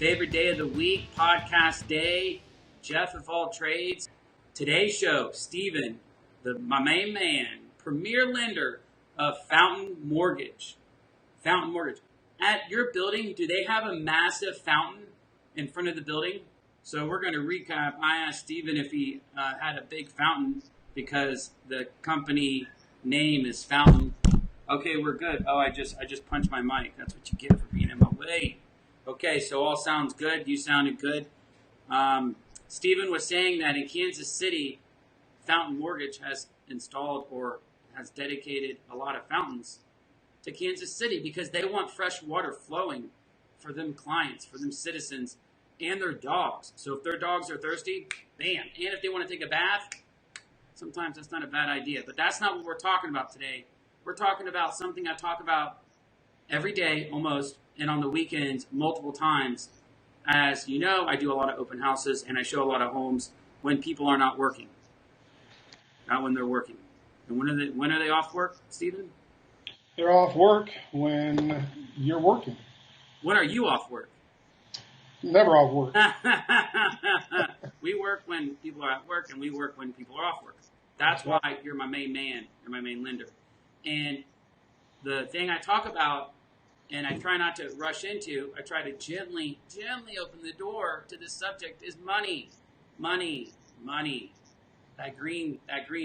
favorite day of the week, podcast day, Jeff of all trades. Today's show, Stephen, my main man, premier lender of Fountain Mortgage. Fountain Mortgage. At your building, do they have a massive fountain in front of the building? So we're going to recap. I asked Stephen if he had a big fountain because the company name is Fountain. Okay, we're good. Oh, I just punched my mic. That's what you get for being in my way. Okay, so all sounds good. You sounded good. Stephen was saying that in Kansas City, Fountain Mortgage has installed or has dedicated a lot of fountains to Kansas City because they want fresh water flowing for them clients, for them citizens, and their dogs. So if their dogs are thirsty, bam. And if they want to take a bath, sometimes that's not a bad idea. But that's not what we're talking about today. We're talking about something I talk about every day almost, and on the weekends multiple times. As you know, I do a lot of open houses and I show a lot of homes when people are not working, not when they're working. And when are they off work, Stephen? They're off work when you're working. When are you off work? Never off work. We work when people are at work and we work when people are off work. That's why you're my main man. You're my main lender. And the thing I talk about, and I try not to rush into, I try to gently open the door to this subject, is money. That green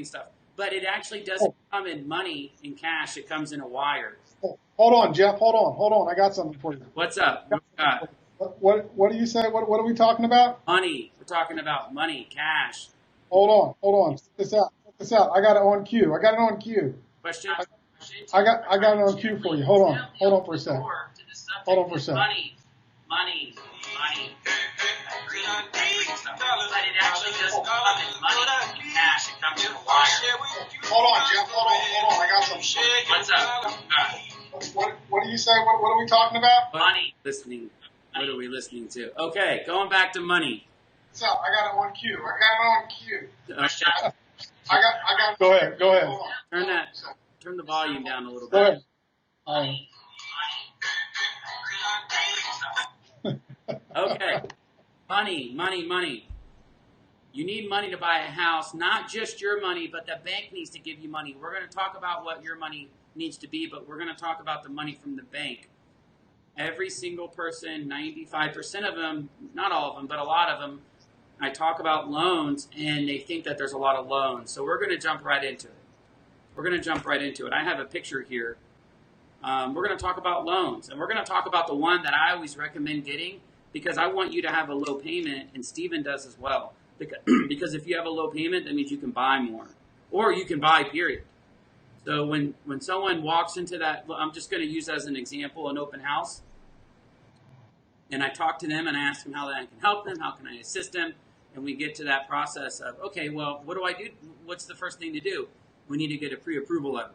stuff. But it actually doesn't come in money, in cash. It comes in a wire. Hold on, Jeff. Hold on. I got something for you. What's up? What do you say? What are we talking about? Money. We're talking about money, cash. Hold on. Check this out. I got it on cue. Question? I got it on cue for you. Hold on for a sec. Money. But it actually doesn't come in money, cash. It comes in a wire. Hold on, Jeff. Hold on. I got something. What's up? What do you say? What are we talking about? Money. Listening. What are we listening to? Okay, going back to money. So I got it on cue. Okay. I got. Go ahead. Turn the volume down a little bit. Go ahead. Okay. Money. You need money to buy a house, not just your money, but the bank needs to give you money. We're going to talk about what your money needs to be, but we're going to talk about the money from the bank. Every single person, 95% of them, not all of them, but a lot of them, I talk about loans, and they think that there's a lot of loans. So we're going to jump right into it. I have a picture here. We're going to talk about loans, and we're going to talk about the one that I always recommend getting because I want you to have a low payment, and Stephen does as well. Because if you have a low payment, that means you can buy more, or you can buy, period. So when someone walks into that, I'm just going to use as an example an open house, and I talk to them and I ask them how I can help them, how can I assist them, and we get to that process of, okay, well, what do I do? What's the first thing to do? We need to get a pre-approval letter,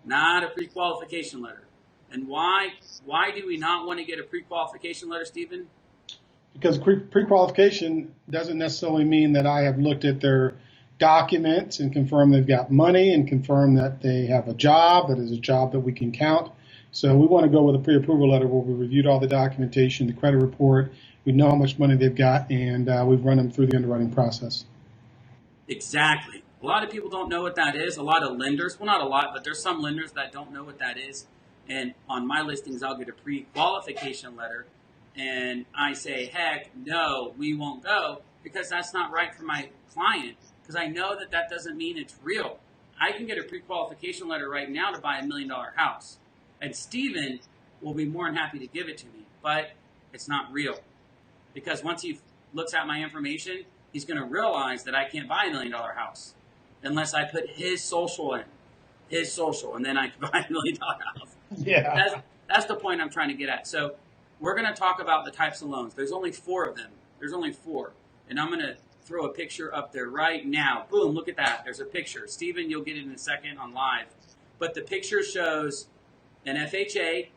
not a pre-qualification letter. And why do we not want to get a pre-qualification letter, Stephen? Because pre-qualification doesn't necessarily mean that I have looked at their documents and confirmed they've got money and confirmed that they have a job, that is a job that we can count. So we want to go with a pre-approval letter where we reviewed all the documentation, the credit report, we know how much money they've got, and we've run them through the underwriting process. Exactly. A lot of people don't know what that is. A lot of lenders, well, not a lot, but there's some lenders that don't know what that is. And on my listings, I'll get a pre-qualification letter. And I say, heck, no, we won't go because that's not right for my client. Because I know that doesn't mean it's real. I can get a pre-qualification letter right now to buy $1 million house. And Stephen will be more than happy to give it to me. But it's not real. Because once he looks at my information, he's going to realize that I can't buy $1 million house unless I put his social in. And then I can buy $1 million house. Yeah. That's the point I'm trying to get at. So we're going to talk about the types of loans. There's only 4 of them. And I'm going to throw a picture up there right now. Boom, look at that. There's a picture. Stephen, you'll get it in a second on live. But the picture shows an FHA.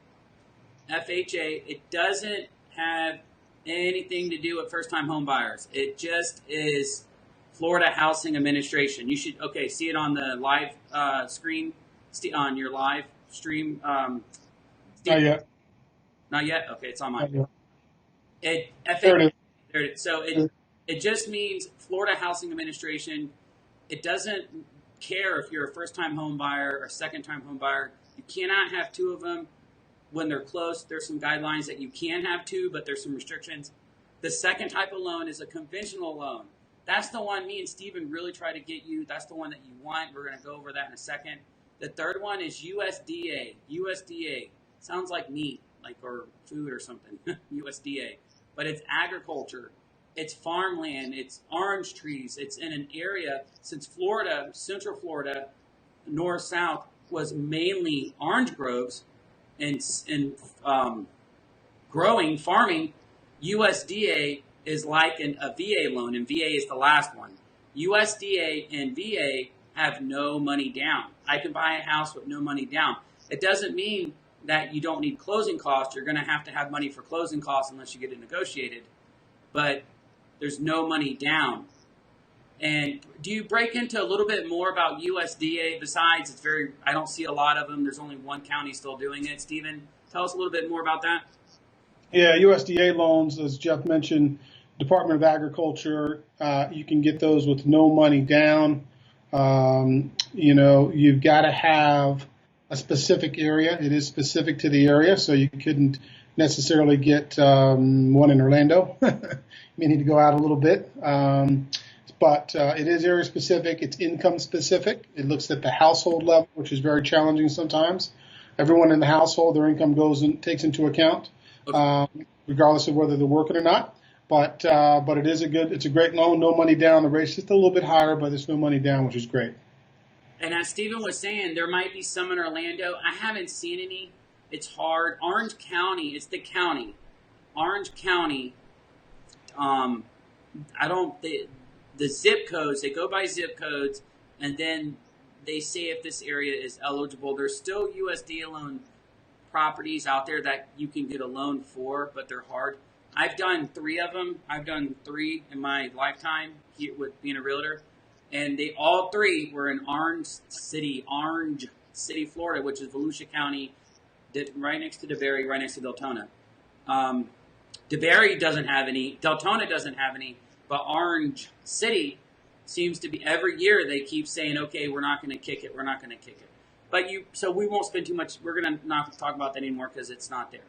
It doesn't have anything to do with first-time home buyers. It just is Florida Housing Administration. You should, see it on the live screen, on your live stream. Not yet. Not yet? Okay, it's on mine. There it So is. it just means Florida Housing Administration. It doesn't care if you're a first-time home buyer or second-time home buyer. You cannot have two of them when they're close. There's some guidelines that you can have two, but there's some restrictions. The second type of loan is a conventional loan. That's the one me and Stephen really try to get you. That's the one that you want. We're going to go over that in a second. The third one is USDA. USDA sounds like meat, or food or something. USDA, but it's agriculture. It's farmland. It's orange trees. It's in an area, since Florida, Central Florida, north south, was mainly orange groves and growing farming. USDA is like a VA loan, and VA is the last one. USDA and VA have no money down. I can buy a house with no money down. It doesn't mean that you don't need closing costs. You're going to have money for closing costs unless you get it negotiated. But there's no money down. And do you break into a little bit more about USDA? Besides, I don't see a lot of them. There's only one county still doing it. Stephen, tell us a little bit more about that. Yeah, USDA loans, as Jeff mentioned, Department of Agriculture, you can get those with no money down. You've got to have a specific area. It is specific to the area, so you couldn't necessarily get one in Orlando. You may need to go out a little bit. But it is area specific. It's income specific. It looks at the household level, which is very challenging sometimes. Everyone in the household, their income takes into account, regardless of whether they're working or not. But it's a great loan, no money down. The rate's just a little bit higher, but there's no money down, which is great. And as Stephen was saying, there might be some in Orlando. I haven't seen any. It's hard. Orange County, it's the county. Orange County, the zip codes, they go by zip codes, and then they say if this area is eligible. There's still USDA loan properties out there that you can get a loan for, but they're hard. I've done 3 of them. I've done 3 in my lifetime here with being a realtor. And all 3 were in Orange City, Florida, which is Volusia County, right next to DeBary, right next to Deltona. DeBary doesn't have any. Deltona doesn't have any. But Orange City seems to be, every year they keep saying, okay, we're not going to kick it. We're not going to kick it. So we won't spend too much. We're going to not talk about that anymore because it's not there.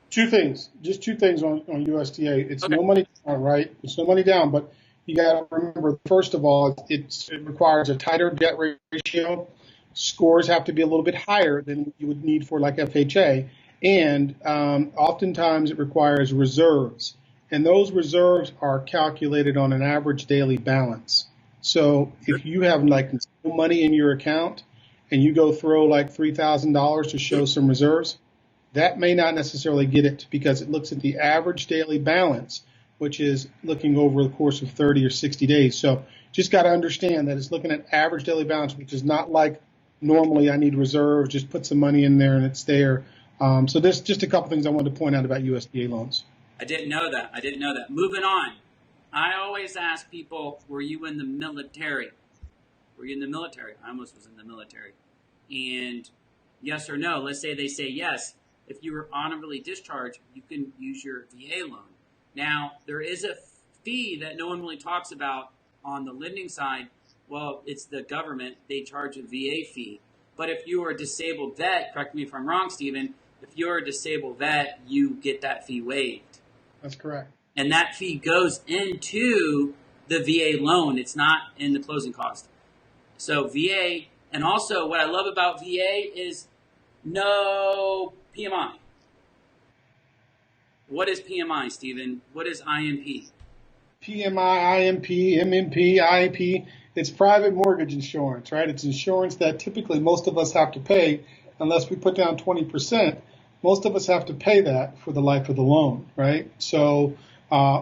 Just two things on USDA. It's Okay. No money down, right? It's no money down, but you got to remember, first of all, it requires a tighter debt ratio. Scores have to be a little bit higher than you would need for like FHA. And oftentimes it requires reserves. And those reserves are calculated on an average daily balance. So if you have like no money in your account and you go throw like $3,000 to show some reserves, that may not necessarily get it because it looks at the average daily balance, which is looking over the course of 30 or 60 days. So just got to understand that it's looking at average daily balance, which is not like normally I need reserves, just put some money in there and it's there. So there's just a couple things I wanted to point out about USDA loans. I didn't know that. Moving on. I always ask people, were you in the military? Were you in the military? I almost was in the military. And yes or no, let's say they say yes. If you were honorably discharged, you can use your VA loan. Now, there is a fee that no one really talks about on the lending side. Well, it's the government. They charge a VA fee. But if you are a disabled vet, correct me if I'm wrong, Stephen, if you're a disabled vet, you get that fee waived. That's correct. And that fee goes into the VA loan. It's not in the closing cost. So VA, and also what I love about VA is no PMI. What is PMI, Stephen? What is IMP? PMI, IMP, MMP, IEP, it's private mortgage insurance, right? It's insurance that typically most of us have to pay unless we put down 20%. Most of us have to pay that for the life of the loan, right? So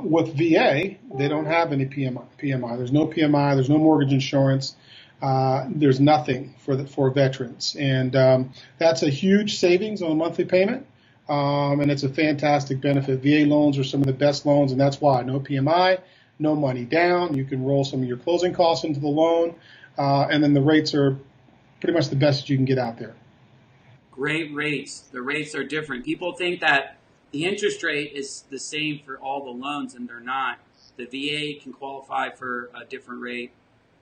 with VA, they don't have any PMI. There's no PMI. There's no mortgage insurance. There's nothing for veterans. And that's a huge savings on a monthly payment. And it's a fantastic benefit. VA loans are some of the best loans, and that's why. No PMI, no money down. You can roll some of your closing costs into the loan, and then the rates are pretty much the best that you can get out there. Great rates. The rates are different. People think that the interest rate is the same for all the loans, and they're not. The VA can qualify for a different rate,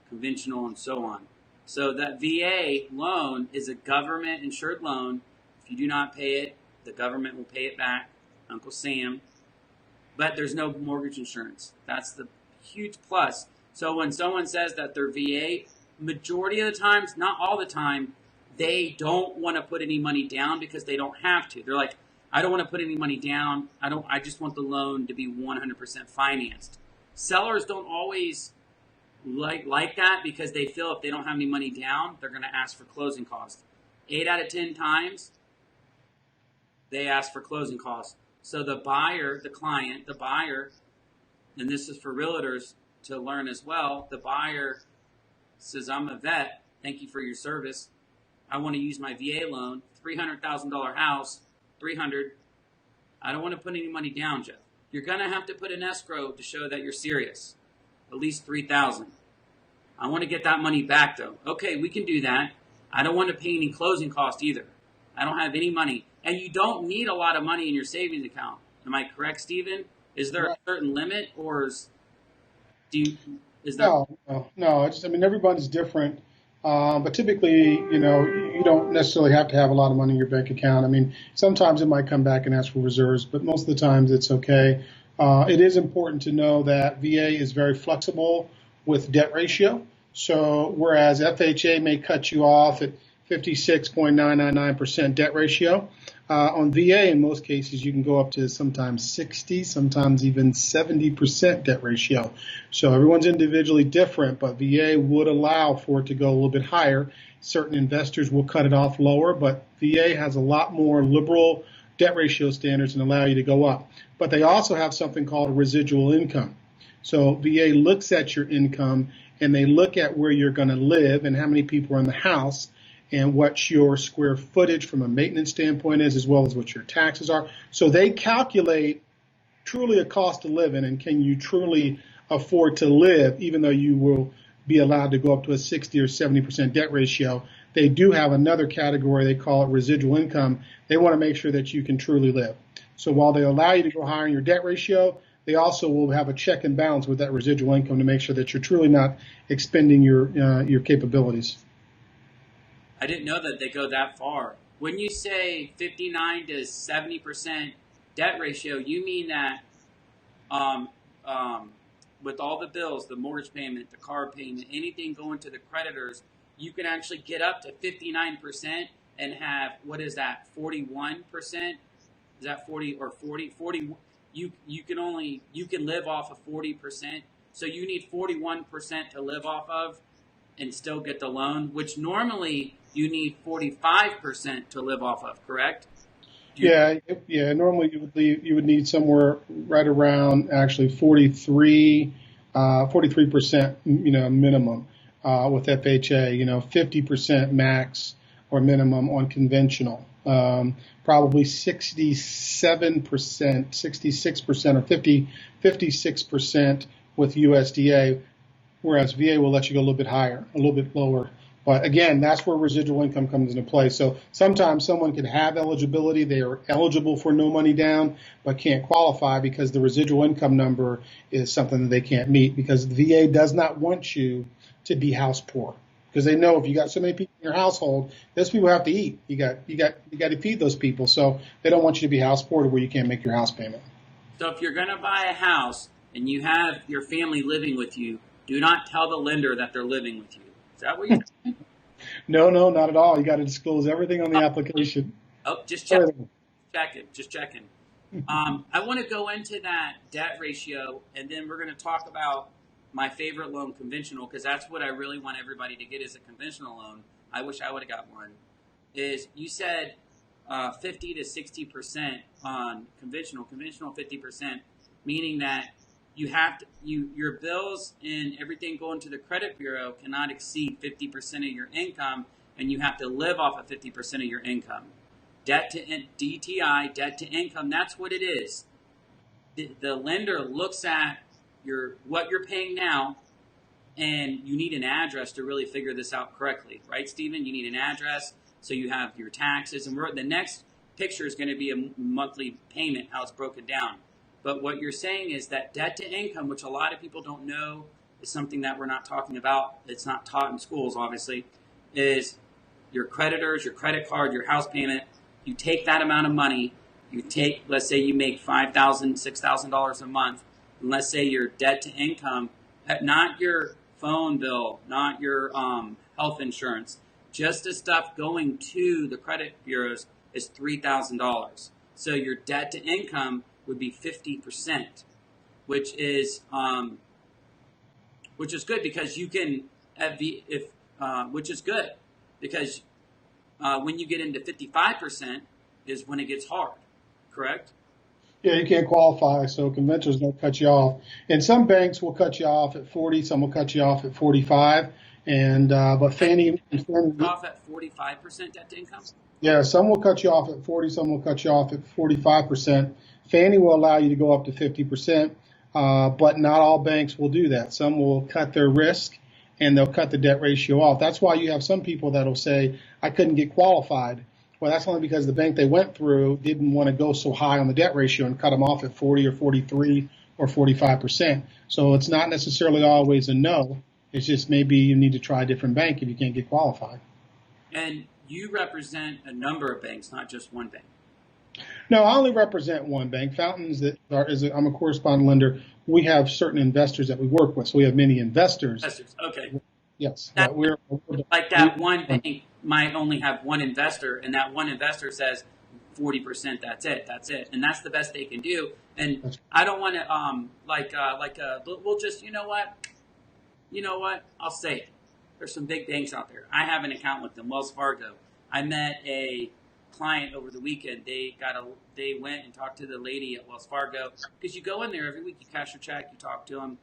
conventional, and so on. So that VA loan is a government-insured loan. If you do not pay it, the government will pay it back, Uncle Sam. But there's no mortgage insurance. That's the huge plus. So when someone says that their VA, majority of the times, not all the time, they don't want to put any money down because they don't have to. They're like, I don't want to put any money down. I just want the loan to be 100% financed. Sellers don't always like that because they feel if they don't have any money down, they're going to ask for closing costs. 8 out of 10 times, they ask for closing costs. So the buyer, the client, the buyer, and this is for realtors to learn as well, the buyer says, I'm a vet. Thank you for your service. I want to use my VA loan, $300,000 house, $300,000. I don't want to put any money down, Jeff. You're going to have to put an escrow to show that you're serious, at least $3,000. I want to get that money back, though. Okay, we can do that. I don't want to pay any closing cost either. I don't have any money. And you don't need a lot of money in your savings account. Am I correct, Stephen? Is there a certain limit, or is there? No. Everybody's different. But typically, you don't necessarily have to have a lot of money in your bank account. Sometimes it might come back and ask for reserves, but most of the times it's okay. It is important to know that VA is very flexible with debt ratio. So whereas FHA may cut you off at 56.999% debt ratio, on VA, in most cases, you can go up to sometimes 60, sometimes even 70% debt ratio. So everyone's individually different, but VA would allow for it to go a little bit higher. Certain investors will cut it off lower, but VA has a lot more liberal debt ratio standards and allow you to go up. But they also have something called residual income. So VA looks at your income and they look at where you're going to live and how many people are in the house, and what your square footage from a maintenance standpoint is, as well as what your taxes are. So they calculate truly a cost of living, and can you truly afford to live, even though you will be allowed to go up to a 60 or 70% debt ratio. They do have another category, they call it residual income. They want to make sure that you can truly live. So while they allow you to go higher in your debt ratio, they also will have a check and balance with that residual income to make sure that you're truly not expending your capabilities. I didn't know that they go that far. When you say 59 to 70% debt ratio, you mean that with all the bills, the mortgage payment, the car payment, anything going to the creditors, you can actually get up to 59% and have, what is that, 41%? Is that 40 or 40? 40. You can live off of 40%. So you need 41% to live off of and still get the loan, which normally you need 45% to live off of, correct? Yeah. Normally you would need somewhere right around actually 43%, minimum with FHA. 50% max or minimum on conventional. Probably 67%, 66% or 56% with USDA. Whereas VA will let you go a little bit higher, a little bit lower. But again, that's where residual income comes into play. So sometimes someone can have eligibility. They are eligible for no money down, but can't qualify because the residual income number is something that they can't meet, because the VA does not want you to be house poor, because they know if you got so many people in your household, those people have to eat. You got to feed those people. So they don't want you to be house poor to where you can't make your house payment. So if you're going to buy a house and you have your family living with you, do not tell the lender that they're living with you. Is that what you're saying? No, not at all. You got to disclose everything on the application. Oh, just checking. Just checking. I want to go into that debt ratio, and then we're going to talk about my favorite loan, conventional, because that's what I really want everybody to get is a conventional loan. I wish I would have got one. Is you said 50 to 60% on conventional 50%, meaning that you have to, your bills and everything going to the credit bureau cannot exceed 50% of your income, and you have to live off of 50% of your income. Debt to DTI, debt to income, that's what it is. The lender looks at what you're paying now, and you need an address to really figure this out correctly, right, Stephen? You need an address, so you have your taxes, and the next picture is going to be a monthly payment, how it's broken down. But what you're saying is that debt to income, which a lot of people don't know, is something that we're not talking about. It's not taught in schools, obviously, is your creditors, your credit card, your house payment. You take that amount of money. You take, let's say you make $5,000, $6,000 a month. And let's say your debt to income, not your phone bill, not your health insurance, just the stuff going to the credit bureaus is $3,000. So your debt to income would be 50%, which is good because you can which is good because when you get into 55% is when it gets hard, correct? Yeah, you can't qualify, so conventionals don't cut you off. And some banks will cut you off at 40, some will cut you off at 45. And but Fannie off at 45% debt to income. Yeah, some will cut you off at 40, some will cut you off at 45%. Fannie will allow you to go up to 50%, but not all banks will do that. Some will cut their risk and they'll cut the debt ratio off. That's why you have some people that'll say, I couldn't get qualified. Well, that's only because the bank they went through didn't want to go so high on the debt ratio and cut them off at 40 or 43 or 45%. So it's not necessarily always a no. It's just maybe you need to try a different bank if you can't get qualified. And you represent a number of banks, not just one bank. No, I only represent one bank. Fountains, I'm a correspondent lender. We have certain investors that we work with. So we have many investors. Okay. Yes. We're like that one bank might only have one investor, and that one investor says 40%. That's it, and that's the best they can do. And I don't want to we'll just you know what I'll say it. There's some big banks out there. I have an account with them, Wells Fargo. I met a client over the weekend. They went and talked to the lady at Wells Fargo because you go in there every week, you cash your check, you talk to them.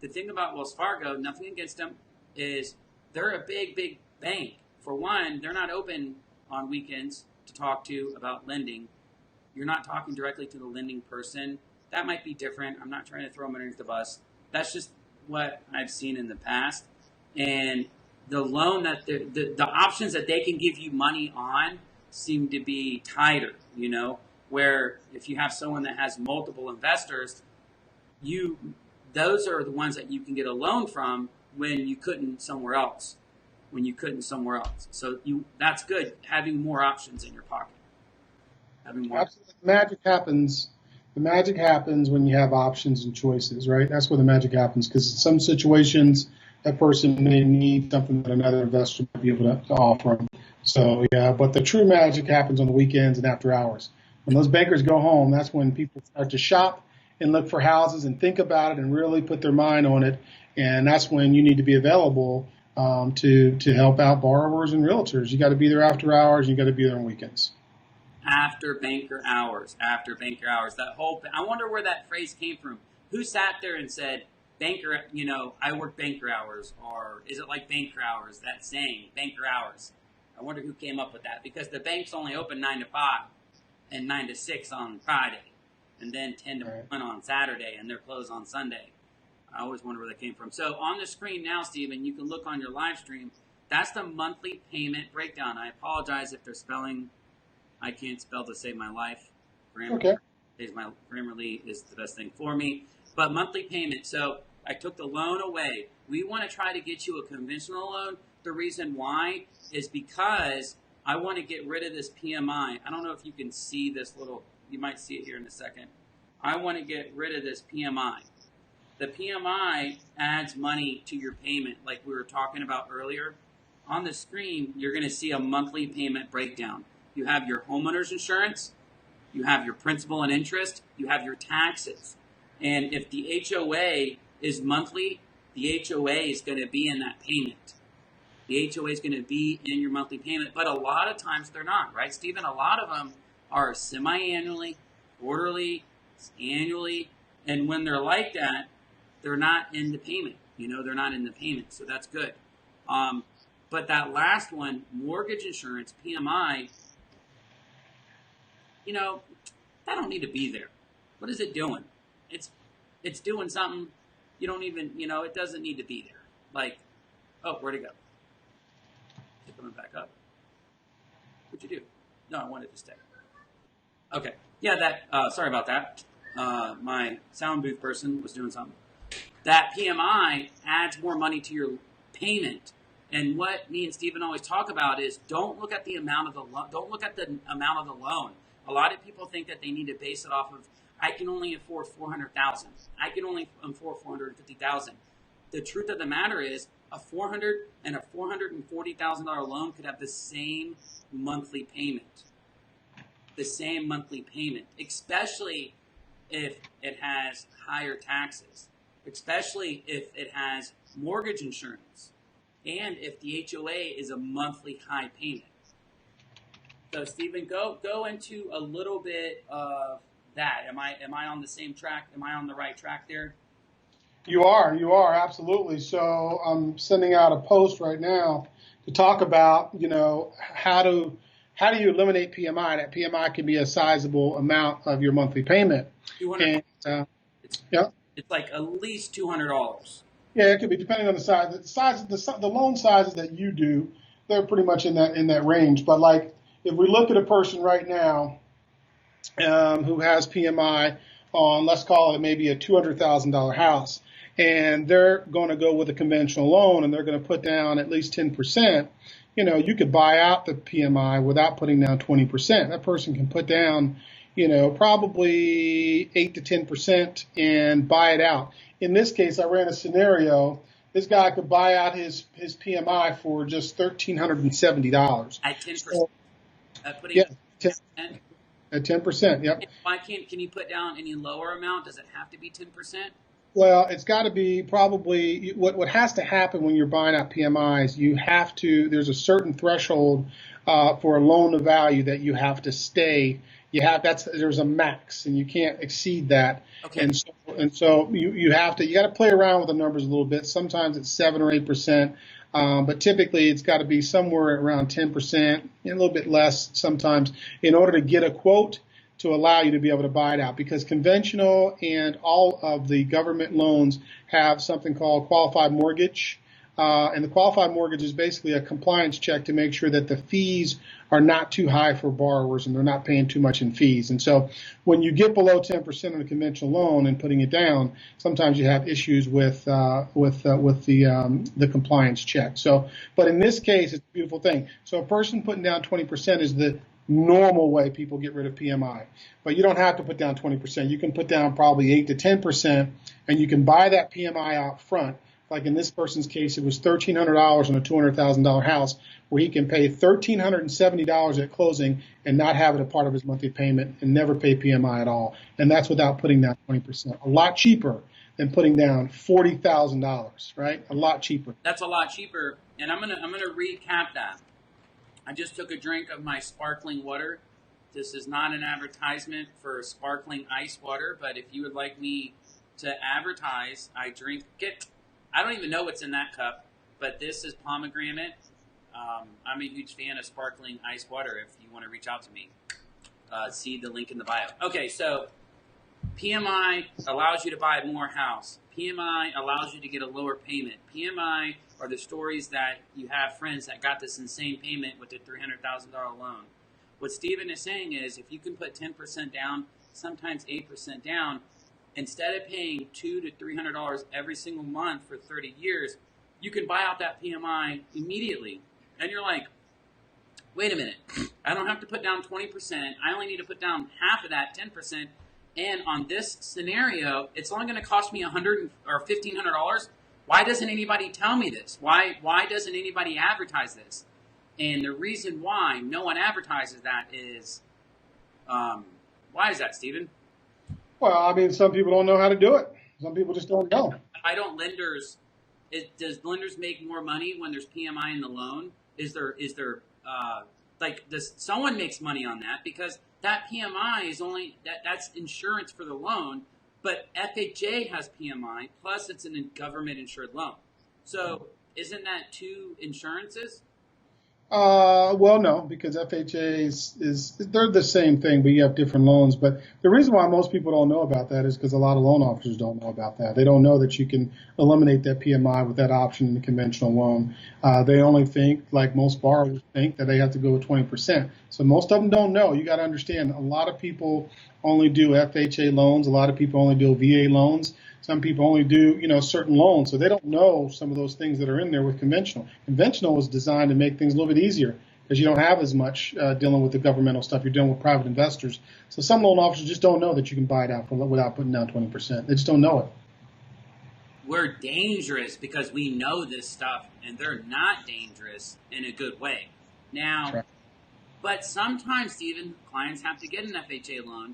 The thing about Wells Fargo, nothing against them, is they're a big bank. For one, they're not open on weekends to talk to about lending. You're not talking directly to the lending person. That might be different. I'm not trying to throw them underneath the bus. That's just what I've seen in the past. And the loan that the options that they can give you money on seem to be tighter, where if you have someone that has multiple investors, those are the ones that you can get a loan from when you couldn't somewhere else. So that's good, having more options in your pocket. Absolutely. The magic happens when you have options and choices, right? That's where the magic happens, because in some situations, that person may need something that another investor might be able to offer them. So, yeah, but the true magic happens on the weekends and after hours. When those bankers go home, that's when people start to shop and look for houses and think about it and really put their mind on it. And that's when you need to be available to help out borrowers and realtors. You got to be there after hours. You got to be there on weekends. After banker hours. That whole, I wonder where that phrase came from. Who sat there and said, banker, I work banker hours, or is it like banker hours, that saying, banker hours? I wonder who came up with that, because the bank's only open 9 to 5 and 9 to 6 on Friday, and then 10 to 1 on Saturday, and they're closed on Sunday. I always wonder where that came from. So on the screen now, Stephen, you can look on your live stream. That's the monthly payment breakdown. I apologize if they're spelling. I can't spell to save my life. Grammarly is the best thing for me. But monthly payment. So I took the loan away. We want to try to get you a conventional loan. The reason why is because I want to get rid of this PMI. I don't know if you can see this little, you might see it here in a second. I want to get rid of this PMI. The PMI adds money to your payment, like we were talking about earlier. On the screen, you're going to see a monthly payment breakdown. You have your homeowner's insurance, you have your principal and interest, you have your taxes. And if the HOA is monthly, the HOA is going to be in that payment. The HOA is going to be in your monthly payment, but a lot of times they're not, right, Stephen? A lot of them are semi-annually, quarterly, annually, and when they're like that, they're not in the payment. They're not in the payment, so that's good. But that last one, mortgage insurance, PMI, that don't need to be there. What is it doing? It's doing something you don't even, it doesn't need to be there. Like, oh, where'd it go? Is it coming back up? What'd you do? No, I wanted to stay. Okay. Yeah, sorry about that. My sound booth person was doing something. That PMI adds more money to your payment. And what me and Stephen always talk about is don't look at the amount of the don't look at the amount of the loan. A lot of people think that they need to base it off of I can only afford 400,000. I can only afford 450,000. The truth of the matter is a $400 and a $440,000 loan could have the same monthly payment. The same monthly payment, especially if it has higher taxes, especially if it has mortgage insurance, and if the HOA is a monthly high payment. So, Stephen, go into a little bit of that. Am I on the same track? Am I on the right track there? You are absolutely. So I'm sending out a post right now to talk about, how do you eliminate PMI? That PMI can be a sizable amount of your monthly payment. 200. And It's yeah, it's like at least $200. yeah, it could be depending on the size. The loan sizes that you do, they're pretty much in that range. But like if we look at a person right now who has PMI on, let's call it maybe a $200,000 house, and they're going to go with a conventional loan and they're going to put down at least 10%, you could buy out the PMI without putting down 20%. That person can put down, probably 8 to 10% and buy it out. In this case, I ran a scenario. This guy could buy out his PMI for just $1,370. At 10%. So, Putting yeah, 10%. at 10%. Yep. Why can you put down any lower amount? Does it have to be 10%? Well, it's got to be probably what has to happen when you're buying out PMIs. There's a certain threshold for a loan to value that you have to stay. There's a max, and you can't exceed that. Okay. And so you got to play around with the numbers a little bit. Sometimes it's 7 or 8%, but typically it's got to be somewhere around 10%, a little bit less sometimes, in order to get a quote to allow you to be able to buy it out, because conventional and all of the government loans have something called qualified mortgage. And the qualified mortgage is basically a compliance check to make sure that the fees are not too high for borrowers and they're not paying too much in fees. And so when you get below 10% on a conventional loan and putting it down, sometimes you have issues with the compliance check. So, but in this case, it's a beautiful thing. So a person putting down 20% is the normal way people get rid of PMI. But you don't have to put down 20%. You can put down probably 8 to 10%, and you can buy that PMI out front. Like in this person's case, it was $1,300 on a $200,000 house, where he can pay $1,370 at closing and not have it a part of his monthly payment and never pay PMI at all. And that's without putting down 20%. A lot cheaper than putting down $40,000, right? A lot cheaper. That's a lot cheaper. And I'm gonna recap that. I just took a drink of my sparkling water. This is not an advertisement for sparkling ice water, but if you would like me to advertise, I drink it. I don't even know what's in that cup, but this is pomegranate. I'm a huge fan of sparkling ice water. If you want to reach out to me, see the link in the bio. Okay, so PMI allows you to buy more house. PMI allows you to get a lower payment. PMI are the stories that you have friends that got this insane payment with a $300,000 loan. What Stephen is saying is if you can put 10% down, sometimes 8% down, instead of paying $200 to $300 every single month for 30 years, you can buy out that PMI immediately. And you're like, wait a minute, I don't have to put down 20%. I only need to put down half of that, 10%. And on this scenario, it's only going to cost me $100 or $1,500. Why doesn't anybody tell me this? Why doesn't anybody advertise this? And the reason why no one advertises that is, why is that, Stephen? Well, I mean, some people don't know how to do it. Some people just don't know. Does lenders make more money when there's PMI in the loan? Does someone makes money on that? Because that PMI is that's insurance for the loan, but FHA has PMI, plus it's a government insured loan. So isn't that two insurances? Well, no, because FHA is they're the same thing, but you have different loans. But the reason why most people don't know about that is because a lot of loan officers don't know about that. They don't know that you can eliminate that PMI with that option in the conventional loan. They only think, like most borrowers think, that they have to go with 20%. So most of them don't know. You got to understand, a lot of people only do FHA loans. A lot of people only do VA loans. Some people only do, certain loans, so they don't know some of those things that are in there with conventional. Conventional is designed to make things a little bit easier because you don't have as much dealing with the governmental stuff. You're dealing with private investors. So some loan officers just don't know that you can buy it out without putting down 20%. They just don't know it. We're dangerous because we know this stuff, and they're not dangerous in a good way. Now, Right. but sometimes, Stephen, clients have to get an FHA loan,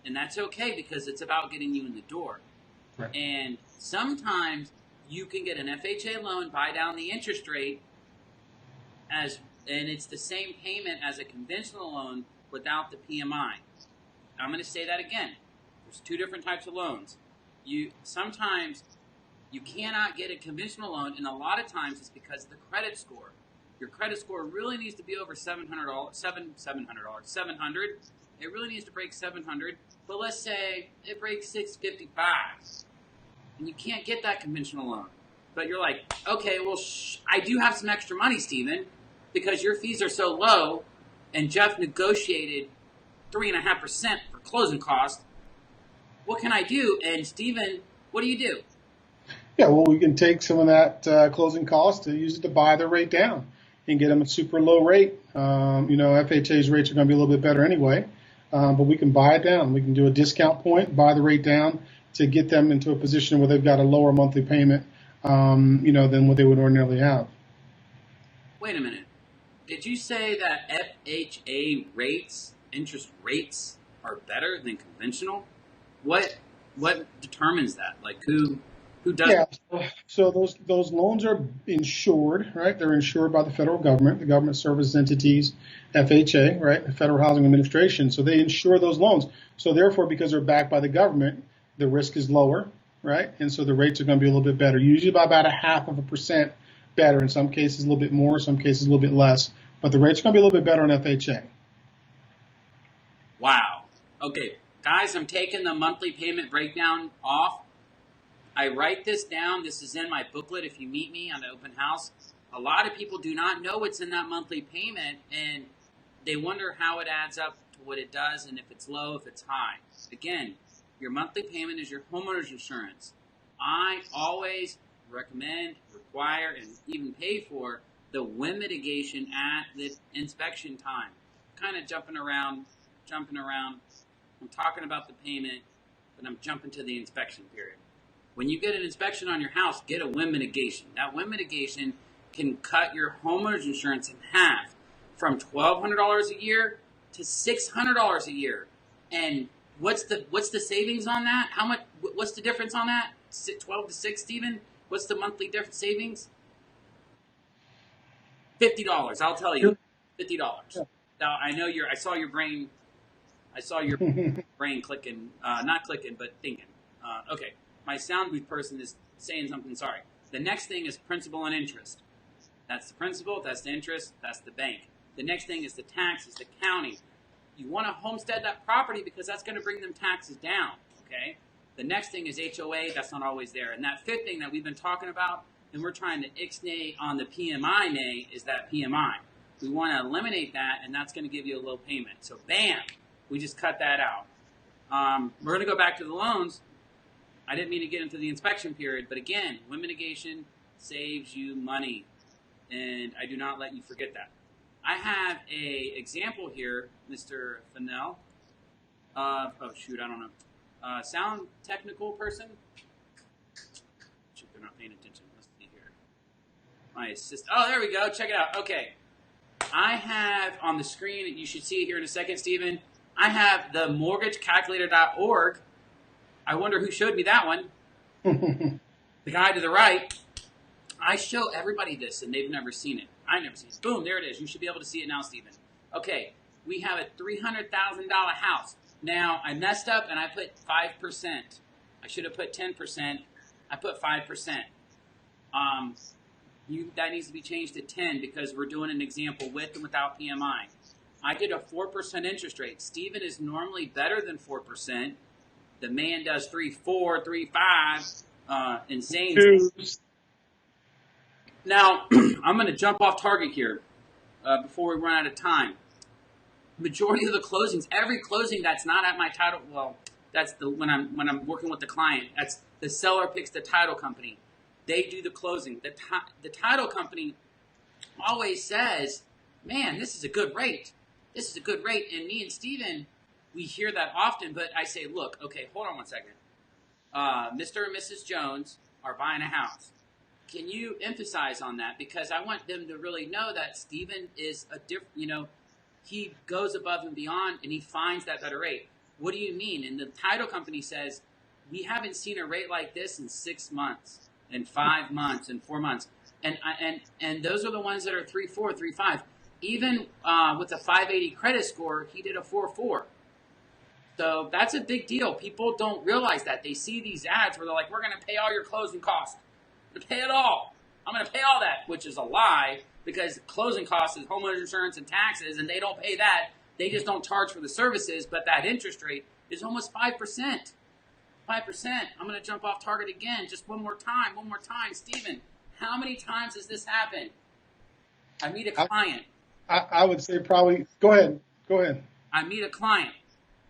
and that's okay because it's about getting you in the door. Right. And sometimes you can get an FHA loan, buy down the interest rate, and it's the same payment as a conventional loan without the PMI. I'm going to say that again. There's two different types of loans. Sometimes you cannot get a conventional loan, and a lot of times it's because of the credit score. Your credit score really needs to be over $700. It really needs to break 700, but let's say it breaks 655, and you can't get that conventional loan. But you're like, okay, well, I do have some extra money, Stephen, because your fees are so low, and Jeff negotiated 3.5% for closing costs. What can I do? And Stephen, what do you do? Yeah, well, we can take some of that closing cost to use it to buy the rate down and get them a super low rate. FHA's rates are going to be a little bit better anyway, but we can buy it down. We can do a discount point, buy the rate down to get them into a position where they've got a lower monthly payment, than what they would ordinarily have. Wait a minute. Did you say that FHA interest rates, are better than conventional? What determines that? Like who does Yeah. it? So those loans are insured, right? They're insured by the federal government, the government services entities, FHA, right? The Federal Housing Administration. So they insure those loans. So therefore, because they're backed by the government, the risk is lower, right? And so the rates are going to be a little bit better, usually by about 0.5% better. In some cases, a little bit more, some cases, a little bit less. But the rates are going to be a little bit better on FHA. Wow. Okay, guys, I'm taking the monthly payment breakdown off. I write this down. This is in my booklet if you meet me on the open house. A lot of people do not know what's in that monthly payment, and they wonder how it adds up to what it does and if it's low, if it's high. Again, your monthly payment is your homeowner's insurance. I always recommend, require, and even pay for the wind mitigation at the inspection time. Kind of jumping around. I'm talking about the payment, but I'm jumping to the inspection period. When you get an inspection on your house, get a wind mitigation. That wind mitigation can cut your homeowner's insurance in half, from $1,200 a year to $600 a year. And what's the savings on that? How much? What's the difference on that? 12 to 6, Stephen. What's the monthly difference savings? $50. I'll tell you, $50. Now I know I saw your brain. I saw your brain clicking, not clicking, but thinking. Okay. My sound booth person is saying something, sorry. The next thing is principal and interest. That's the principal, that's the interest, that's the bank. The next thing is the taxes, the county. You want to homestead that property because that's going to bring them taxes down, okay? The next thing is HOA, that's not always there. And that fifth thing that we've been talking about, and we're trying to ixnay on the PMI, is that PMI. We want to eliminate that, and that's going to give you a low payment. So bam, we just cut that out. We're going to go back to the loans. I didn't mean to get into the inspection period, but again, wind mitigation saves you money, and I do not let you forget that. I have a example here, Mr. Fennell. I don't know. Sound technical person? They're not paying attention. Let's see here. My assistant. Oh, there we go. Check it out. Okay. I have on the screen, you should see it here in a second, Stephen. I have the mortgagecalculator.org. I wonder who showed me that one. The guy to the right. I show everybody this, and they've never seen it. I've never seen it. Boom, there it is. You should be able to see it now, Stephen. Okay, we have a $300,000 house. Now, I messed up, and I put 5%. I should have put 10%. I put 5%. that needs to be changed to 10 because we're doing an example with and without PMI. I did a 4% interest rate. Stephen is normally better than 4%. The man does 3.4, 3.5, insane. Twos. Now, I'm going to jump off target here before we run out of time. Majority of the closings, every closing that's not at my title, well, that's when I'm working with the client. That's the seller picks the title company. They do the closing. The title company always says, "Man, this is a good rate. This is a good rate." And me and Steven, we hear that often. But I say, "Look, okay, hold on one second. Mr. and Mrs. Jones are buying a house. Can you emphasize on that? Because I want them to really know that Steven is a different. He goes above and beyond, and he finds that better rate." What do you mean? And the title company says, "We haven't seen a rate like this in 6 months, and 5 months, and 4 months." And those are the ones that are 3.4, 3.5. Even with a 580 credit score, he did a 4.4. So that's a big deal. People don't realize that. They see these ads where they're like, "We're going to pay all your closing costs. I'm going to pay it all. I'm going to pay all that," which is a lie because closing costs is homeowner insurance and taxes, and they don't pay that. They just don't charge for the services, but that interest rate is almost 5%. 5%. I'm going to jump off target again. Just one more time. Stephen, how many times has this happened? I meet a client. I would say probably, go ahead. I meet a client.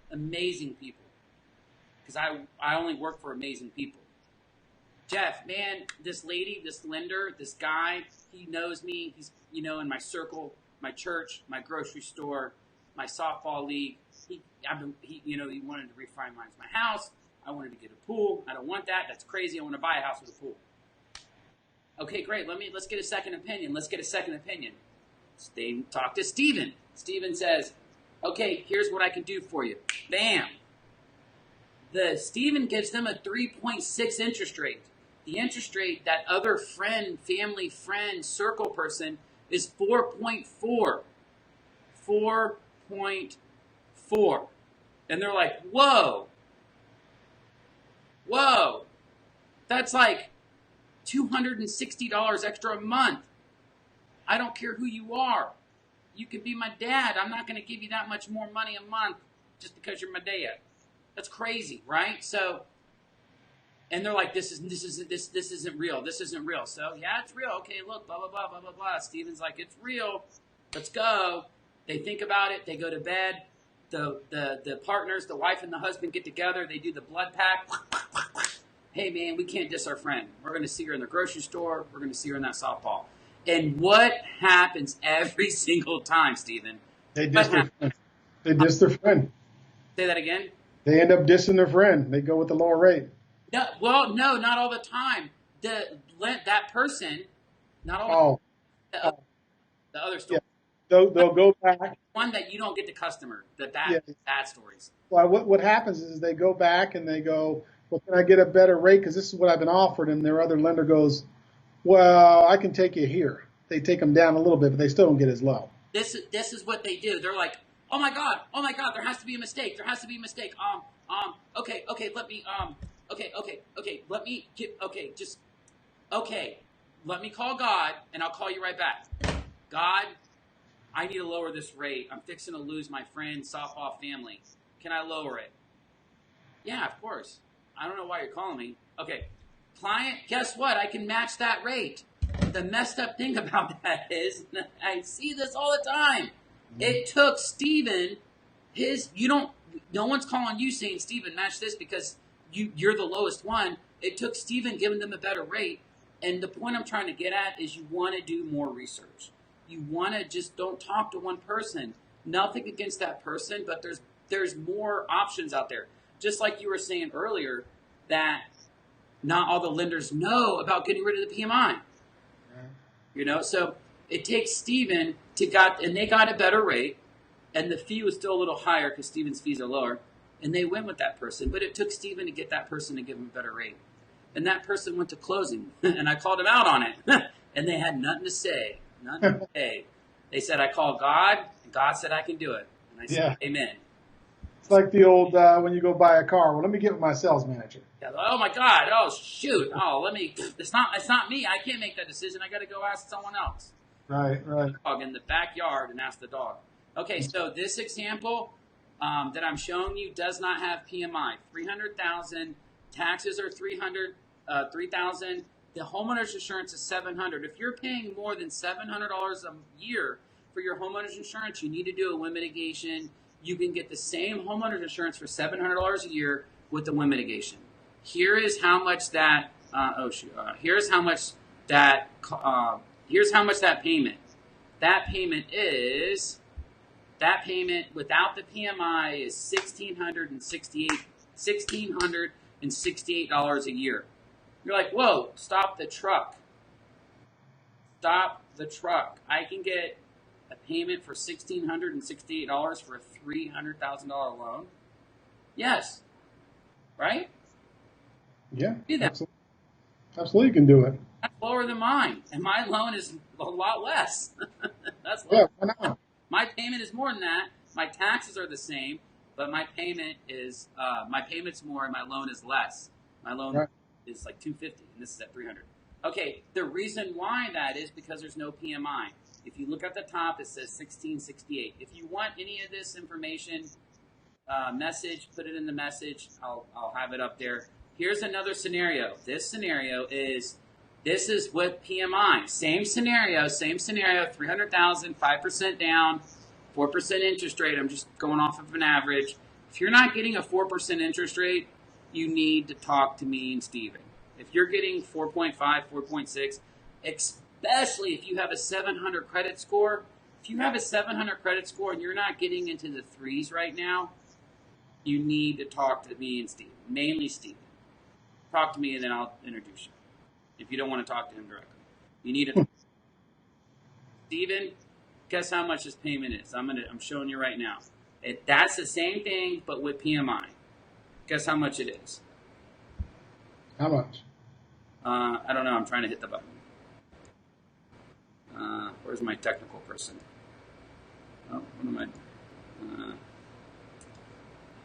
Amazing people. Because I only work for amazing people. Jeff, man, this lady, this lender, this guy, he knows me. He's, in my circle, my church, my grocery store, my softball league. He wanted to refinance my house. I wanted to get a pool. I don't want that. That's crazy. I want to buy a house with a pool. Okay, great. Let's get a second opinion. They talk to Steven. Steven says, "Okay, here's what I can do for you." Bam. Steven gives them a 3.6 interest rate. The interest rate, that other friend, family friend, circle person is 4.4. 4.4. And they're like, whoa, that's like $260 extra a month. I don't care who you are. You could be my dad. I'm not going to give you that much more money a month just because you're my dad. That's crazy, right? So, and they're like, this isn't real. This isn't real. So, yeah, it's real. Okay, look, blah, blah, blah, blah, blah, blah. Steven's like, it's real. Let's go. They think about it. They go to bed. The partners, the wife and the husband get together. They do the blood pack. Hey, man, we can't diss our friend. We're going to see her in the grocery store. We're going to see her in that softball. And what happens every single time, Stephen? They diss their friend. They diss their friend. Say that again? They end up dissing their friend. They go with the lower rate. No, well, no, not all the time. That person, not all the time. The other story. Yeah. They'll go back. One that you don't get the customer. Bad stories. Well, what happens is they go back and they go, "Well, can I get a better rate? Because this is what I've been offered." And their other lender goes, "Well, I can take you here." They take them down a little bit, but they still don't get as low. This is what they do. They're like, oh my God, there has to be a mistake. Let me call God and I'll call you right back. God, I need to lower this rate. I'm fixing to lose my friend, softball family. Can I lower it? Yeah, of course. I don't know why you're calling me. Okay. Client, guess what? I can match that rate. The messed up thing about that is, I see this all the time. It took Steven, no one's calling you saying, "Steven, match this," because you're the lowest one. It took Steven giving them a better rate. And the point I'm trying to get at is you want to do more research. You want to just don't talk to one person. Nothing against that person, but there's more options out there. Just like you were saying earlier, that not all the lenders know about getting rid of the PMI. So it takes Steven and they got a better rate, and the fee was still a little higher because Steven's fees are lower, and they went with that person. But it took Steven to get that person to give him a better rate. And that person went to closing, and I called him out on it, and they had nothing to say. Nothing to say. They said, "I called God, and God said I can do it." And I said, "Amen." It's like the old when you go buy a car. Well, let me get with my sales manager. Yeah, oh my God! Oh shoot! Oh, let me. It's not me. I can't make that decision. I got to go ask someone else. Right. Dog in the backyard and ask the dog. Okay, so this example that I'm showing you does not have PMI. 300,000 taxes are 3,000. The homeowner's insurance is 700. If you're paying more than $700 a year for your homeowner's insurance, you need to do a wind mitigation. You can get the same homeowner's insurance for $700 a year with the wind mitigation. Here is how much that. Here's how much that. Here's how much that payment. That payment without the PMI is $1,668 a year. You're like, whoa! Stop the truck. Stop the truck. I can get a payment for $1,668 for a $300,000 loan. Yes, right? Yeah. Do that. Absolutely, you can do it. That's lower than mine, and my loan is a lot less. That's Yeah, why not? My payment is more than that. My taxes are the same, but my payment's more, and my loan is less. My loan is like $250, and this is at $300. Okay, the reason why that is because there's no PMI. If you look at the top, it says 1668. If you want any of this information, message, put it in the message. I'll have it up there. Here's another scenario. This is with PMI. Same scenario, 300,000, 5% down, 4% interest rate. I'm just going off of an average. If you're not getting a 4% interest rate, you need to talk to me and Stephen. If you're getting 4.5, 4.6, especially if you have a 700 credit score, and you're not getting into the threes right now, you need to talk to me and Stephen, mainly Stephen. Talk to me and then I'll introduce you. If you don't want to talk to him directly, you need to. Stephen, guess how much his payment is? I'm showing you right now. That's the same thing, but with PMI. Guess how much it is? How much? I don't know. I'm trying to hit the button. Where's my technical person? Oh, what am I?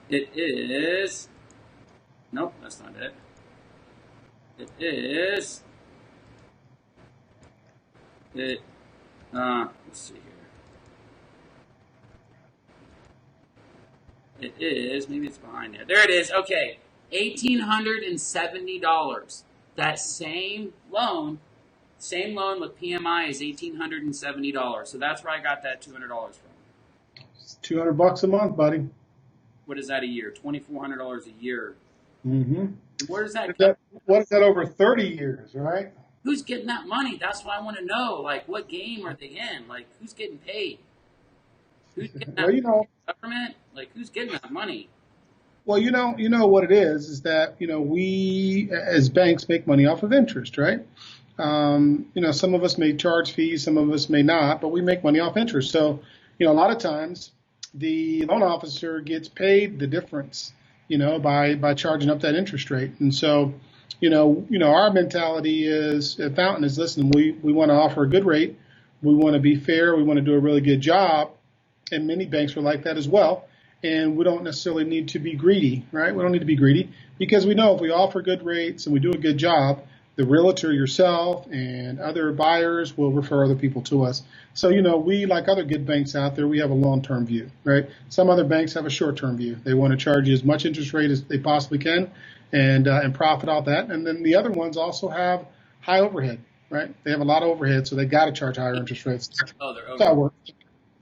It is. Nope, that's not it. It is. Let's see here. It is. Maybe it's behind there. There it is. Okay, $1,870. That same loan with PMI is $1,870. So that's where I got that $200 from. It's $200 a month, buddy. What is that a year? $2,400 a year. Mm-hmm. Where does that go? What is that over 30 years, right? Who's getting that money? That's what I want to know. Like, what game are they in? Like, who's getting paid? Who's getting that government? Like, who's getting that money? Well, you know what it is that, we as banks make money off of interest, right? Some of us may charge fees, some of us may not, but we make money off interest. So, a lot of times the loan officer gets paid the difference, by charging up that interest rate. And so, our mentality is at Fountain is, listen, we want to offer a good rate. We want to be fair. We want to do a really good job. And many banks are like that as well. And we don't necessarily need to be greedy, right? We don't need to be greedy because we know if we offer good rates and we do a good job, the realtor, yourself, and other buyers will refer other people to us. So, we, like other good banks out there, we have a long-term view, right? Some other banks have a short-term view. They want to charge you as much interest rate as they possibly can and profit off that. And then the other ones also have high overhead, right? They have a lot of overhead, so they got to charge higher interest rates. Oh, they're That's how it works.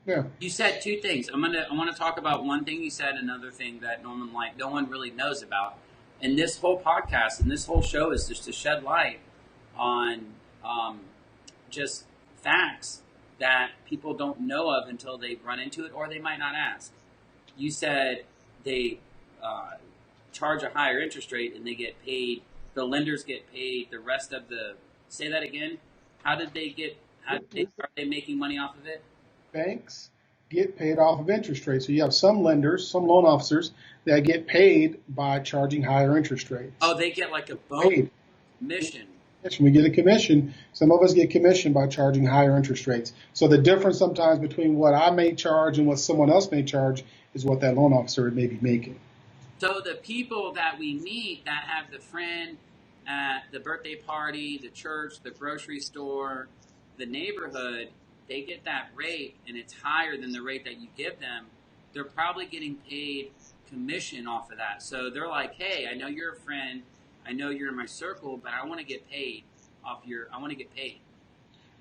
Yeah. You said two things. I want to talk about one thing you said, another thing that no one really knows about. And this whole podcast and this whole show is just to shed light on just facts that people don't know of until they run into it or they might not ask. You said they charge a higher interest rate and they get paid. The lenders get paid. The rest of the. Say that again. Are they making money off of it? Banks get paid off of interest rates. So you have some lenders, some loan officers that get paid by charging higher interest rates. Oh, they get like a bonus commission. When we get a commission, some of us get commission by charging higher interest rates. So the difference sometimes between what I may charge and what someone else may charge is what that loan officer may be making. So the people that we meet that have the friend at the birthday party, the church, the grocery store, the neighborhood, they get that rate and it's higher than the rate that you give them. They're probably getting paid commission off of that. So they're like, hey, I know you're a friend. I know you're in my circle, but I want to get paid I want to get paid.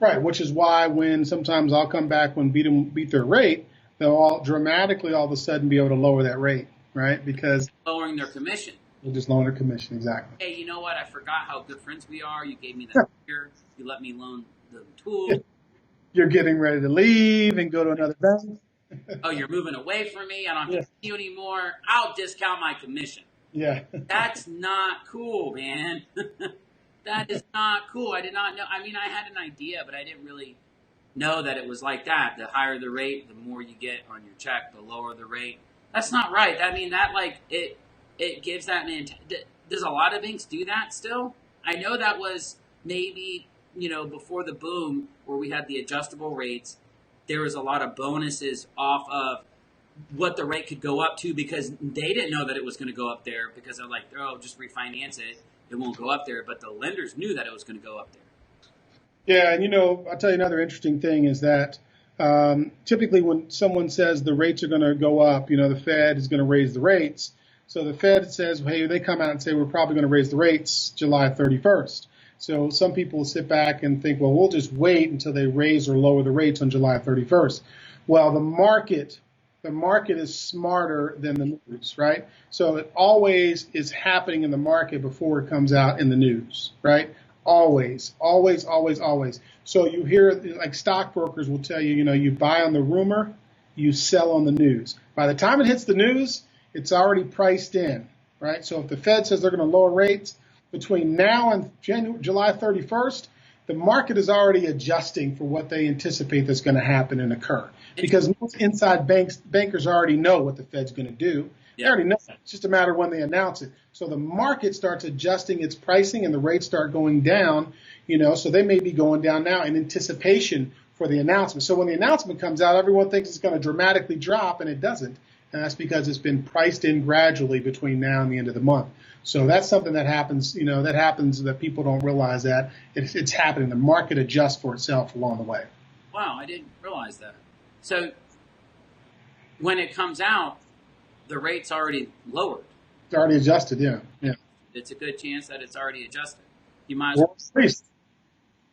Right, which is why when sometimes I'll come back when beat their rate, they'll all dramatically all of a sudden be able to lower that rate, right? Because Lowering their commission. they'll just lower their commission, exactly. Hey, you know what? I forgot how good friends we are. You gave me that beer. You let me loan the tool. You're getting ready to leave and go to another bank. Oh, you're moving away from me. I don't have Yeah. to see you anymore. I'll discount my commission. Yeah. That's not cool, man. That is not cool. I did not know. I mean, I had an idea, but I didn't really know that it was like that. The higher the rate, the more you get on your check, the lower the rate. That's not right. I mean, that like it gives that man. Does a lot of banks do that still? I know that was maybe, before the boom where we had the adjustable rates, there was a lot of bonuses off of what the rate could go up to because they didn't know that it was going to go up there because they're like, oh, just refinance it. It won't go up there. But the lenders knew that it was going to go up there. Yeah, and I'll tell you another interesting thing is that typically when someone says the rates are going to go up, the Fed is going to raise the rates. So the Fed says, hey, they come out and say we're probably going to raise the rates July 31st. So some people sit back and think, well, we'll just wait until they raise or lower the rates on July 31st. Well, the market is smarter than the news, right? So it always is happening in the market before it comes out in the news, right? Always, always, always, always. So you hear, like stockbrokers will tell you, you buy on the rumor, you sell on the news. By the time it hits the news, it's already priced in, right? So if the Fed says they're going to lower rates between now and July 31st, the market is already adjusting for what they anticipate that's going to happen and occur. Because most inside bankers already know what the Fed's going to do. They already know that. It's just a matter of when they announce it. So the market starts adjusting its pricing and the rates start going down, so they may be going down now in anticipation for the announcement. So when the announcement comes out, everyone thinks it's going to dramatically drop, and it doesn't. And that's because it's been priced in gradually between now and the end of the month. So that's something that happens, that people don't realize that it's happening. The market adjusts for itself along the way. Wow, I didn't realize that. So when it comes out, the rate's already lowered. It's already adjusted, yeah. It's a good chance that it's already adjusted. You might as well. Increased.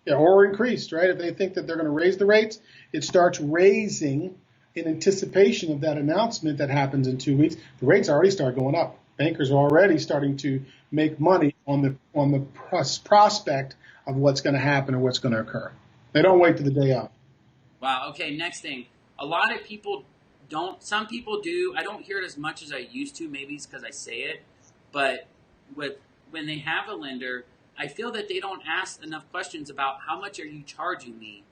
Yeah, or increased, right? If they think that they're going to raise the rates, it starts raising in anticipation of that announcement that happens in 2 weeks. The rates already start going up. Bankers are already starting to make money on the prospect of what's going to happen or what's going to occur. They don't wait to the day of. Wow. Okay. Next thing. A lot of people don't. Some people do. I don't hear it as much as I used to. Maybe it's because I say it. But when they have a lender, I feel that they don't ask enough questions about how much are you charging me?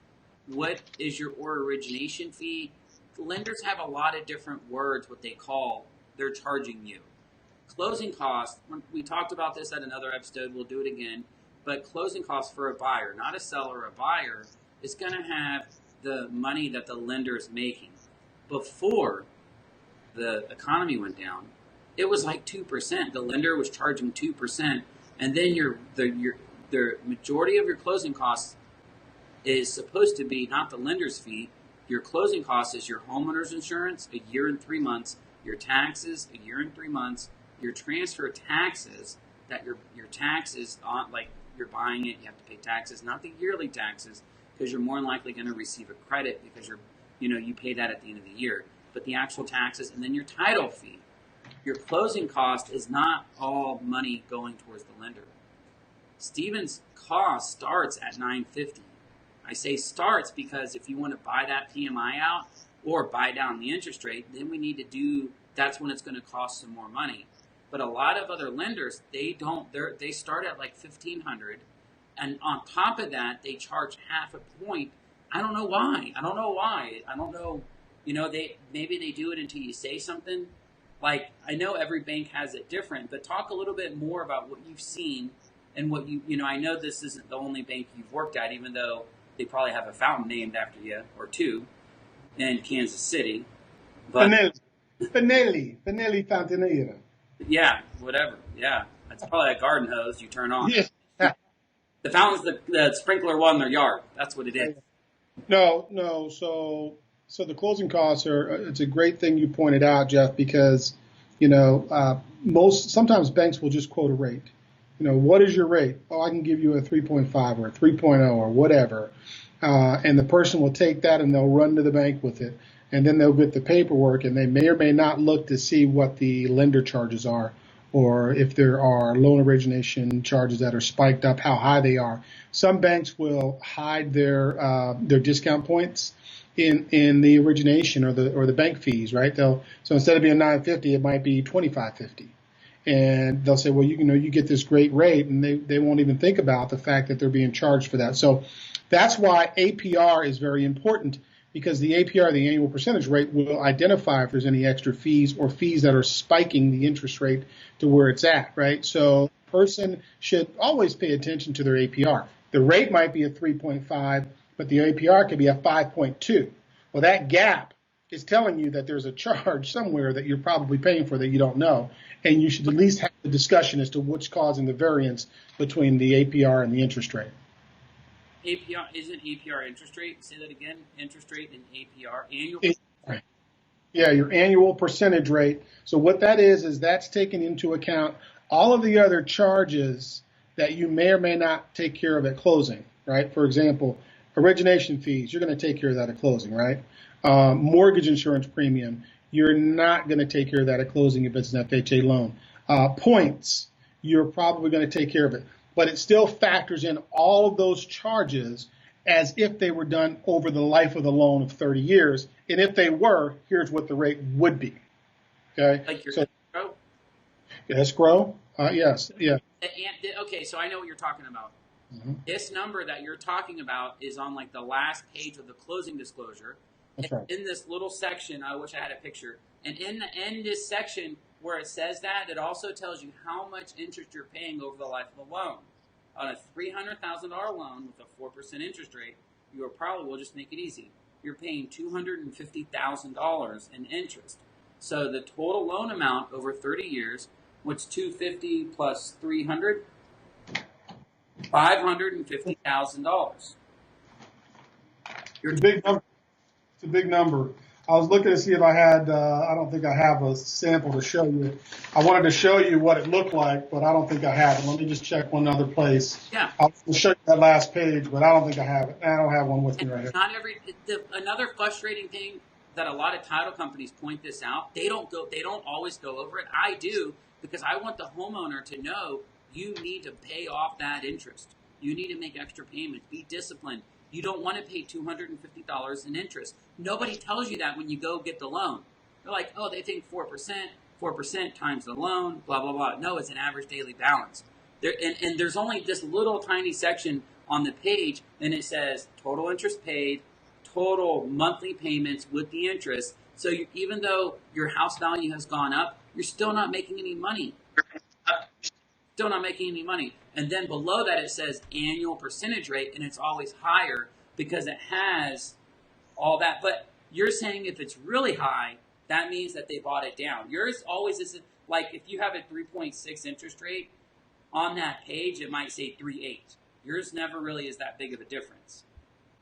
What is your origination fee? Lenders have a lot of different words, what they call they're charging you. Closing costs, we talked about this at another episode, we'll do it again, but closing costs for a buyer, not a seller, a buyer, is going to have the money that the lender is making. Before the economy went down, it was like 2%. The lender was charging 2%, and then the majority of your closing costs is supposed to be not the lender's fee. Your closing cost is your homeowner's insurance, a year and 3 months, your taxes, a year and 3 months, your transfer taxes, that your taxes on, like you're buying it, you have to pay taxes, not the yearly taxes, because you're more than likely going to receive a credit because you pay that at the end of the year, but the actual taxes, and then your title fee. Your closing cost is not all money going towards the lender. Stephen's cost starts at $950. I say starts because if you want to buy that PMI out or buy down the interest rate, then we need to that's when it's going to cost some more money. But a lot of other lenders, they start at like $1,500, and on top of that, they charge half a point. I don't know why. I don't know. Maybe they do it until you say something. Like, I know every bank has it different, but talk a little bit more about what you've seen And what I know this isn't the only bank you've worked at, even though they probably have a fountain named after you or two in Kansas City. But Fennelli Fountainiera. yeah, whatever. Yeah, that's probably a garden hose you turn on. Yeah. The fountain's the sprinkler one in their yard. That's what it is. No. So the closing costs it's a great thing you pointed out, Jeff, because, sometimes banks will just quote a rate. What is your rate? Oh, I can give you a 3.5 or a 3.0 or whatever. And the person will take that and they'll run to the bank with it. And then they'll get the paperwork and they may or may not look to see what the lender charges are, or if there are loan origination charges that are spiked up, how high they are. Some banks will hide their discount points in the origination or the bank fees, right? So instead of being $9.50, it might be $25.50. And they'll say, well, you get this great rate, and they won't even think about the fact that they're being charged for that. So that's why APR is very important, because the APR, the annual percentage rate, will identify if there's any extra fees or fees that are spiking the interest rate to where it's at, right? So a person should always pay attention to their APR. The rate might be a 3.5, but the APR could be a 5.2. Well, that gap is telling you that there's a charge somewhere that you're probably paying for that you don't know. And you should at least have the discussion as to what's causing the variance between the APR and the interest rate. APR isn't APR interest rate. Say that again. Interest rate and APR annual. Right. Yeah, your annual percentage rate. So what that is that's taking into account all of the other charges that you may or may not take care of at closing, right? For example, origination fees, you're going to take care of that at closing, right? Mortgage insurance premium, you're not going to take care of that at closing if it's an FHA loan. Points, you're probably going to take care of it. But it still factors in all of those charges as if they were done over the life of the loan of 30 years. And if they were, here's what the rate would be. Okay? Like your escrow? Escrow? Yes. Yeah. Okay, so I know what you're talking about. Mm-hmm. This number that you're talking about is on like the last page of the closing disclosure. That's right. In this little section, I wish I had a picture. And in this section where it says that, it also tells you how much interest you're paying over the life of the loan. On a $300,000 loan with a 4% interest rate, you are probably, we'll just make it easy, you're paying $250,000 in interest. So the total loan amount over 30 years, what's $250 plus $300? $550,000. It's a big number. It's a big number. I was looking to see if I had, I don't think I have a sample to show you. I wanted to show you what it looked like, but I don't think I have it. Let me just check one other place. Yeah. I'll show you that last page, but I don't think I have it. I don't have one with me right here. Another frustrating thing that a lot of title companies point this out, they don't always go over it. I do, because I want the homeowner to know you need to pay off that interest. You need to make extra payments. Be disciplined. You don't want to pay $250 in interest. Nobody tells you that when you go get the loan. They're like, oh, they think 4% times the loan, blah, blah, blah. No, it's an average daily balance. And there's only this little tiny section on the page, and it says total interest paid, total monthly payments with the interest. So even though your house value has gone up, you're still not making any money. Still not making any money. And then below that it says annual percentage rate, and it's always higher because it has all that. But you're saying if it's really high, that means that they bought it down. Yours always is like if you have a 3.6 interest rate on that page, it might say 3.8. Yours never really is that big of a difference.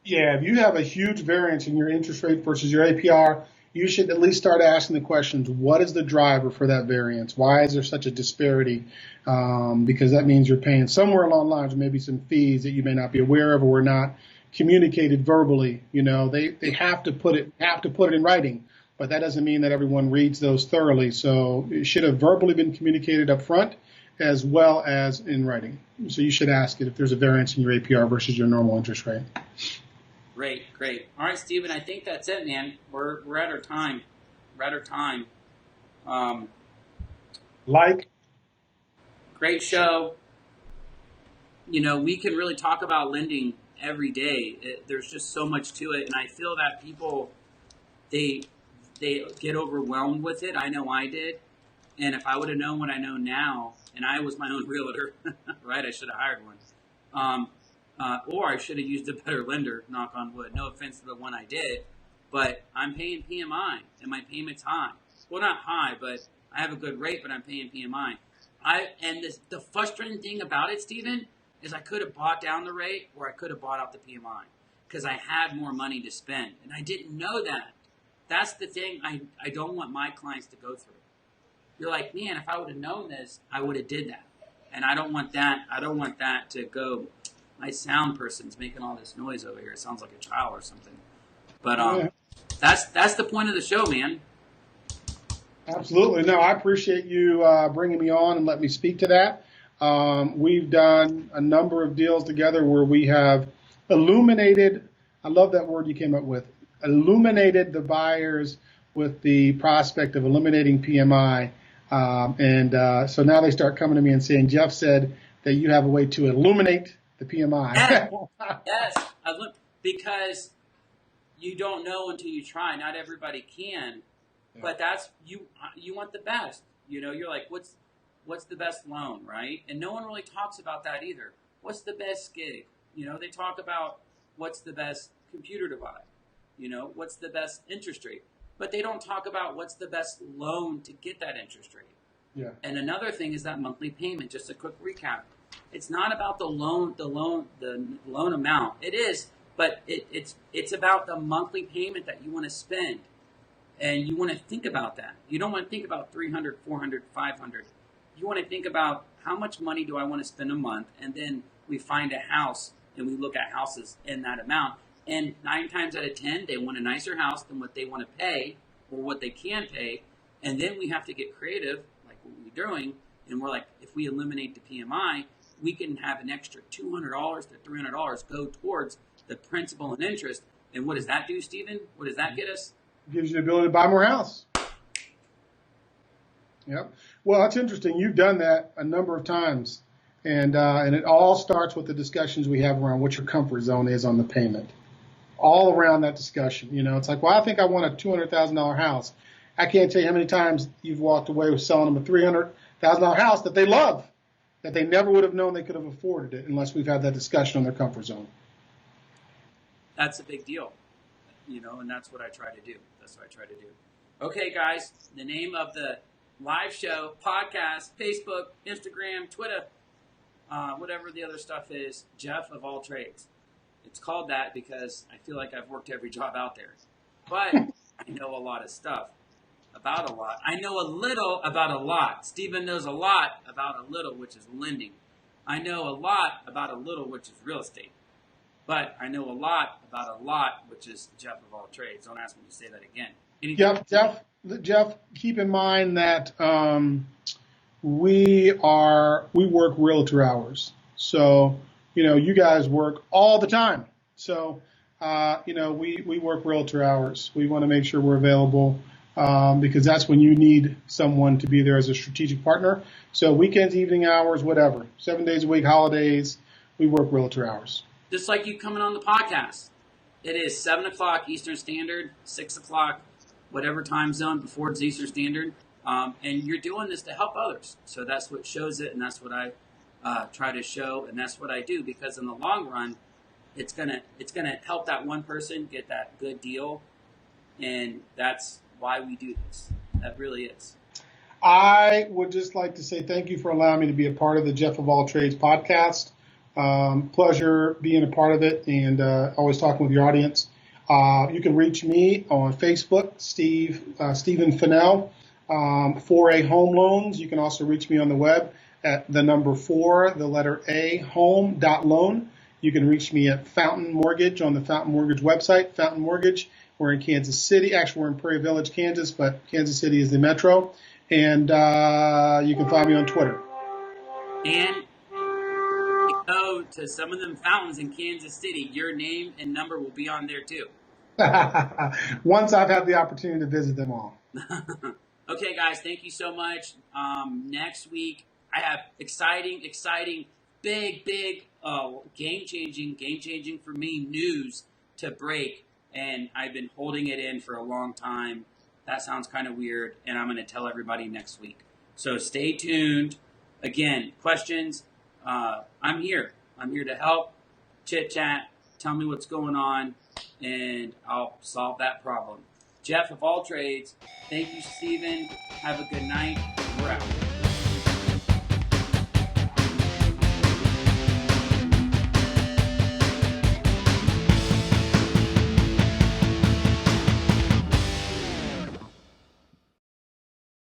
Yeah, if you have a huge variance in your interest rate versus your APR, you should at least start asking the questions, what is the driver for that variance? Why is there such a disparity? Because that means you're paying somewhere along the lines, maybe some fees that you may not be aware of or were not communicated verbally. They have to put it in writing, but that doesn't mean that everyone reads those thoroughly. So it should have verbally been communicated up front as well as in writing. So you should ask it if there's a variance in your APR versus your normal interest rate. Great. All right, Stephen, I think that's it, man. We're at our time. Great show. We can really talk about lending every day. There's just so much to it, and I feel that people, they get overwhelmed with it. I know I did. And if I would have known what I know now, and I was my own realtor, right, I should have hired one. Or I should have used a better lender, knock on wood. No offense to the one I did, but I'm paying PMI, and my payment's high. Well, not high, but I have a good rate, but I'm paying PMI. The frustrating thing about it, Stephen, is I could have bought down the rate, or I could have bought out the PMI, because I had more money to spend, and I didn't know that. That's the thing I don't want my clients to go through. You're like, man, if I would have known this, I would have did that. And I don't want that. I don't want that to go. My sound person's making all this noise over here. It sounds like a child or something. But that's the point of the show, man. Absolutely. No, I appreciate you bringing me on and letting me speak to that. We've done a number of deals together where we have illuminated, I love that word you came up with, illuminated the buyers with the prospect of eliminating PMI. So now they start coming to me and saying, Jeff said that you have a way to illuminate the PMI. Yes. Because you don't know until you try. Not everybody can, but that's you want the best. You're like, what's the best loan, right? And no one really talks about that either. What's the best gig? They talk about what's the best computer to buy. What's the best interest rate? But they don't talk about what's the best loan to get that interest rate. Yeah. And another thing is that monthly payment. Just a quick recap. It's not about the loan amount. It is, but it's about the monthly payment that you want to spend. And you want to think about that. You don't want to think about 300, 400, 500. You want to think about how much money do I want to spend a month? And then we find a house and we look at houses in that amount. And 9 times out of 10, they want a nicer house than what they want to pay or what they can pay. And then we have to get creative, like what we're doing. And we're like, if we eliminate the PMI, we can have an extra $200 to $300 go towards the principal and interest. And what does that do, Stephen? What does that get us? Gives you the ability to buy more house. Yep. Well, that's interesting. You've done that a number of times. And it all starts with the discussions we have around what your comfort zone is on the payment. All around that discussion. It's like, well, I think I want a $200,000 house. I can't tell you how many times you've walked away with selling them a $300,000 house that they love, that they never would have known they could have afforded it unless we've had that discussion on their comfort zone. That's a big deal, and that's what I try to do. Okay, guys, the name of the live show, podcast, Facebook, Instagram, Twitter, whatever the other stuff is, Jeff of All Trades. It's called that because I feel like I've worked every job out there. But I know a lot of stuff about a lot. I know a little about a lot. Stephen knows a lot about a little, which is lending. I know a lot about a little, which is real estate. But I know a lot about a lot, which is Jeff of All Trades. Don't ask me to say that again. Jeff, keep in mind that we work realtor hours. So, you guys work all the time. So, we work realtor hours. We want to make sure we're available because that's when you need someone to be there as a strategic partner. So weekends, evening hours, whatever, 7 days a week, holidays, we work realtor hours. Just like you coming on the podcast. It is 7 o'clock Eastern Standard, 6 o'clock, whatever time zone before it's Eastern Standard. And you're doing this to help others. So that's what shows it, and that's what I try to show, and that's what I do, because in the long run, it's gonna help that one person get that good deal, and that's why we do this. That really is. I would just like to say thank you for allowing me to be a part of the Jeff of All Trades podcast. Pleasure being a part of it and always talking with your audience. You can reach me on Facebook, Stephen Fennell, 4A Home Loans. You can also reach me on the web at the number 4, the letter A, home.loan. You can reach me at Fountain Mortgage on the Fountain Mortgage website, Fountain Mortgage. We're in Kansas City. Actually, we're in Prairie Village, Kansas, but Kansas City is the metro. And you can find me on Twitter. And you go to some of them fountains in Kansas City, your name and number will be on there too. Once I've had the opportunity to visit them all. Okay, guys, thank you so much. Next week, I have exciting, big, game-changing for me news to break. And I've been holding it in for a long time. That sounds kind of weird, and I'm going to tell everybody next week. So stay tuned. Again, questions, I'm here. I'm here to help, chit-chat, tell me what's going on, and I'll solve that problem. Jeff of All Trades, thank you, Stephen. Have a good night. We're out.